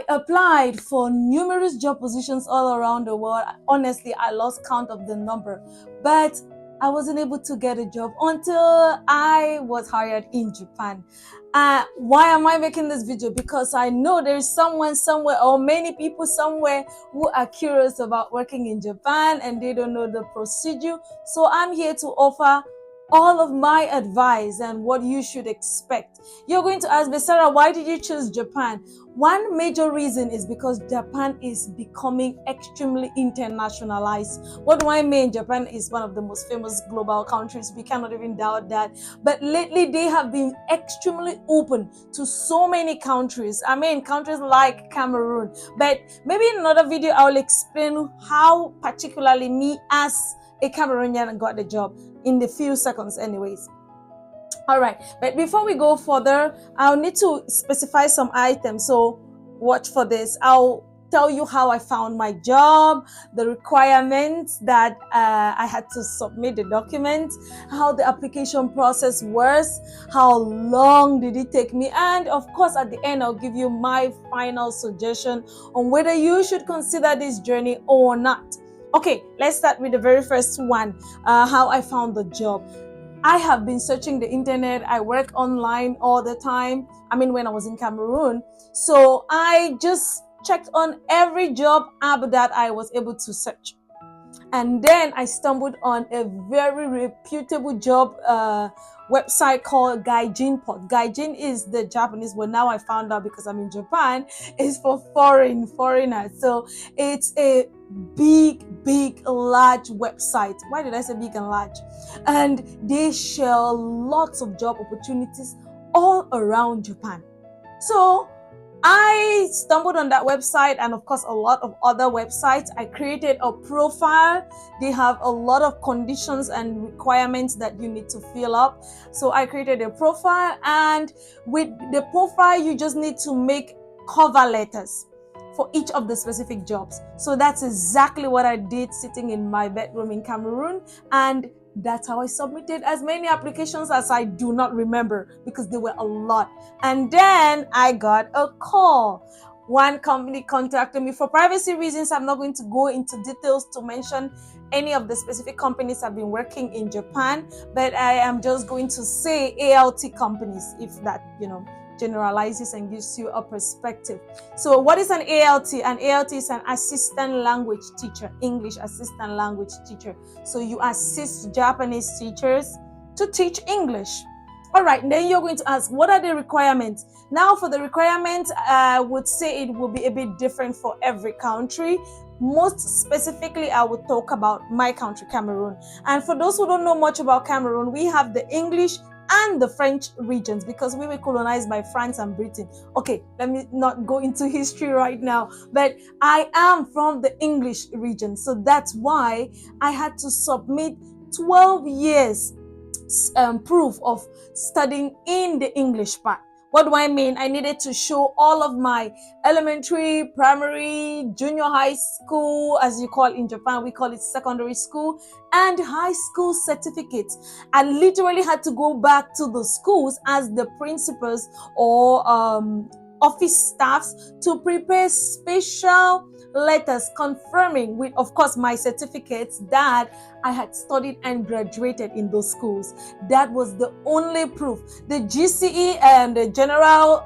I applied for numerous job positions all around the world. Honestly, I lost count of the number, but I wasn't able to get a job until I was hired in Japan. Why am I making this video? Because I know there's someone somewhere, or many people somewhere, who are curious about working in Japan and they don't know the procedure. So I'm here to offer all of my advice and what you should expect. You're going to ask me, Sarah, why did you choose Japan? One major reason is because Japan is becoming extremely internationalized. What do I mean? Japan is one of the most famous global countries. We cannot even doubt that. But lately, they have been extremely open to so many countries. I mean, countries like Cameroon. But maybe in another video, I'll explain how particularly me as a Cameroonian got the job in the few seconds anyways. All right, but before we go further, I'll need to specify some items, so watch for this. I'll tell you how I found my job, the requirements that I had to submit the documents, how the application process was, how long did it take me, and of course at the end I'll give you my final suggestion on whether you should consider this journey or not. Okay, let's start with the very first one, how I found the job. I have been searching the internet. I work online all the time. I mean, when I was in Cameroon. So I just checked on every job app that I was able to search. And then I stumbled on a very reputable job website called GaijinPot. Gaijin is the Japanese word. Now I found out because I'm in Japan. It's for foreigners. So it's a big, large website. Why did I say big and large? And they share lots of job opportunities all around Japan. So I stumbled on that website and of course a lot of other websites. I created a profile. They have a lot of conditions and requirements that you need to fill up. So I created a profile, and with the profile you just need to make cover letters for each of the specific jobs. So that's exactly what I did sitting in my bedroom in Cameroon, and that's how I submitted as many applications as I do not remember because there were a lot. And then I got a call. One company contacted me. For privacy reasons, I'm not going to go into details to mention any of the specific companies I've been working in Japan, but I am just going to say ALT companies, if that, generalizes and gives you a perspective. So what is an ALT? An ALT is an assistant language teacher, English assistant language teacher. So you assist Japanese teachers to teach English. All right, then you're going to ask, what are the requirements? Now for the requirements, I would say it will be a bit different for every country. Most specifically, I would talk about my country, Cameroon. And for those who don't know much about Cameroon, we have the English and the French regions because we were colonized by France and Britain. Okay, let me not go into history right now, but I am from the English region. So that's why I had to submit 12 years proof of studying in the English part. What do I mean? I needed to show all of my elementary, primary, junior high school, as you call it in Japan, we call it secondary school, and high school certificates. I literally had to go back to the schools as the principals or office staffs to prepare special letters confirming with, of course, my certificates that I had studied and graduated in those schools. That was the only proof. The GCE and the General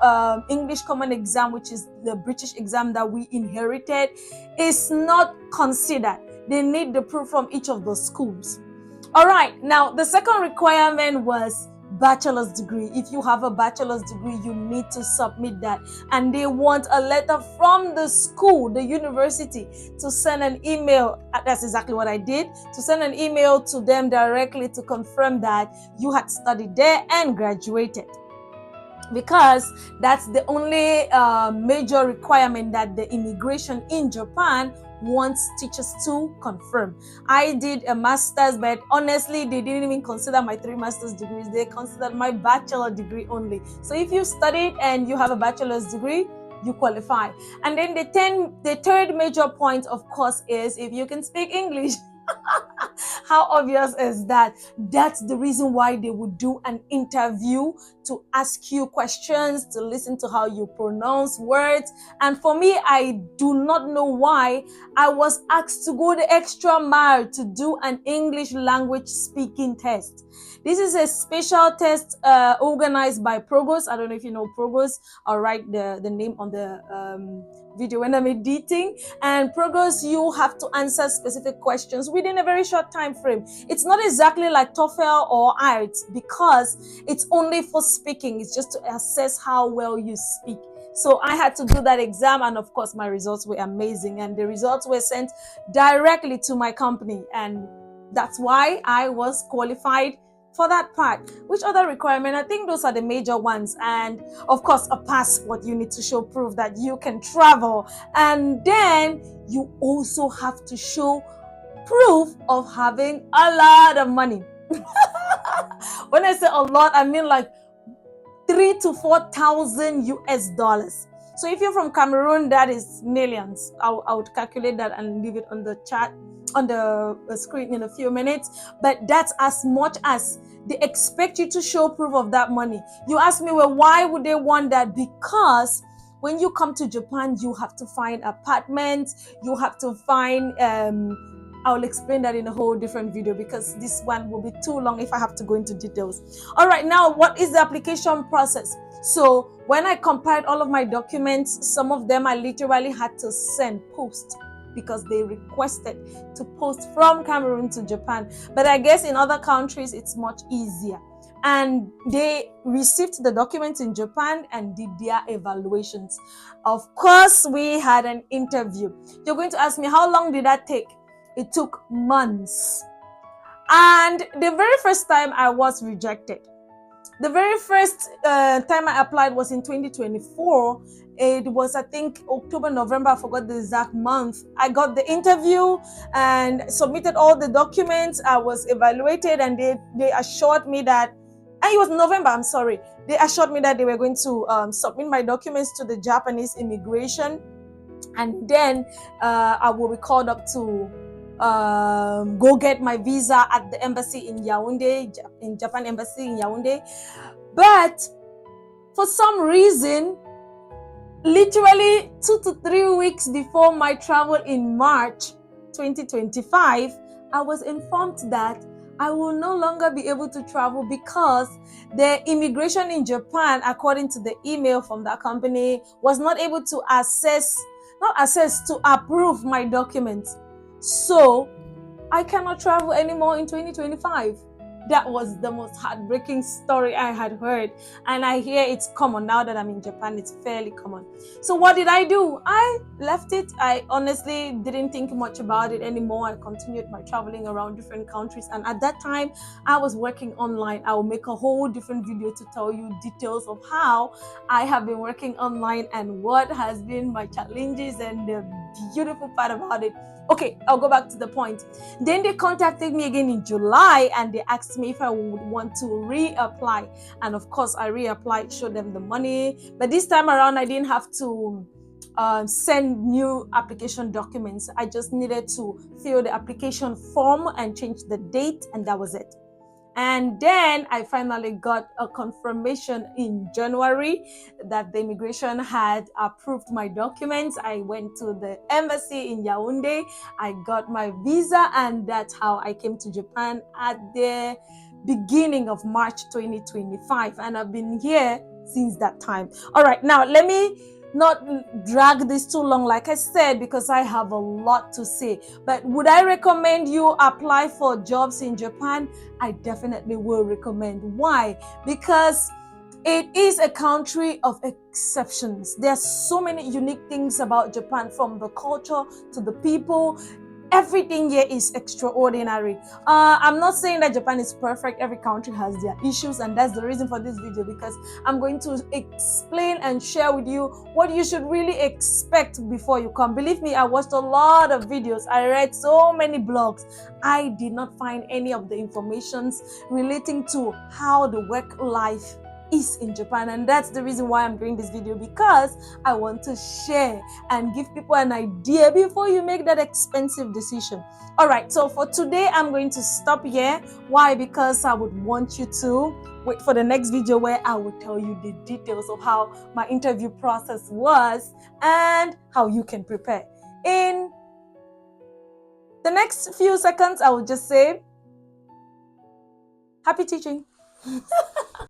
English Common Exam, which is the British exam that we inherited, is not considered. They need the proof from each of those schools. All right, now the second requirement was bachelor's degree. If you have a bachelor's degree, you need to submit that, and they want a letter from the school, the university, to send an email. That's exactly what I did, to send an email to them directly to confirm that you had studied there and graduated, because that's the only major requirement that the immigration in Japan wants teachers to confirm. I did a master's, but honestly, they didn't even consider my 3 master's degrees. They considered my bachelor degree only. So if you studied and you have a bachelor's degree, you qualify. And then the third major point, of course, is if you can speak English. How obvious is that? That's the reason why they would do an interview, to ask you questions, to listen to how you pronounce words. And for me, I do not know why I was asked to go the extra mile to do an English language speaking test. This is a special test organized by Progos. I don't know if you know Progos. I'll write the name on the video when I'm editing. And Progos, you have to answer specific questions within a very short time frame. It's not exactly like TOEFL or IELTS because it's only for speaking. It's just to assess how well you speak. So I had to do that exam, and of course my results were amazing, and the results were sent directly to my company, and that's why I was qualified for that part. Which other requirement? I think those are the major ones. And of course, a passport. You need to show proof that you can travel. And then you also have to show proof of having a lot of money. When I say a lot, I mean like 3,000 to 4,000 US dollars. So if you're from Cameroon, that is millions. I would calculate that and leave it on the chat, on the screen in a few minutes. But that's as much as they expect you to show proof of that money. You ask me, well, why would they want that? Because when you come to Japan, you have to find apartments, you have to find I'll explain that in a whole different video because this one will be too long if I have to go into details. All right, now what is the application process? So when I compiled all of my documents, some of them I literally had to send post because they requested to post from Cameroon to Japan. But I guess in other countries, it's much easier. And they received the documents in Japan and did their evaluations. Of course, we had an interview. You're going to ask me, how long did that take? It took months. And the very first time I was rejected. The very first time I applied was in 2024. It was, I think, October, November. I forgot the exact month. I got the interview and submitted all the documents. I was evaluated and they assured me that, and it was November, I'm sorry. They assured me that they were going to submit my documents to the Japanese immigration. And then I will be called up to go get my visa at the embassy in Yaoundé, in Japan embassy in Yaoundé. But for some reason, literally 2 to 3 weeks before my travel in March 2025, I was informed that I will no longer be able to travel because the immigration in Japan, according to the email from that company, was not able to to approve my documents. So I cannot travel anymore in 2025. That was the most heartbreaking story I had heard. And I hear it's common now that I'm in Japan. It's fairly common. So what did I do? I left it. I honestly didn't think much about it anymore. I continued my traveling around different countries. And at that time, I was working online. I will make a whole different video to tell you details of how I have been working online and what has been my challenges and the beautiful part about it. Okay, I'll go back to the point. Then they contacted me again in July and they asked me if I would want to reapply. And of course, I reapplied, showed them the money. But this time around, I didn't have to send new application documents. I just needed to fill the application form and change the date, and that was it. And then I finally got a confirmation in January that the immigration had approved my documents. I went to the embassy in Yaoundé. I got my visa, and that's how I came to Japan at the beginning of March 2025. And I've been here since that time. All right, now let me not drag this too long, like I said, because I have a lot to say. But would I recommend you apply for jobs in Japan? I definitely will recommend. Why? Because it is a country of exceptions. There are so many unique things about Japan, from the culture to the people. Everything here is extraordinary. I'm not saying that Japan is perfect. Every country has their issues, and that's the reason for this video, because I'm going to explain and share with you what you should really expect before you come. Believe me, I watched a lot of videos. I read so many blogs. I did not find any of the informations relating to how the work life is in Japan, and that's the reason why I'm doing this video, because I want to share and give people an idea before you make that expensive decision. All right, so for today I'm going to stop here. Why? Because I would want you to wait for the next video where I will tell you the details of how my interview process was and how you can prepare. In the next few seconds I will just say happy teaching.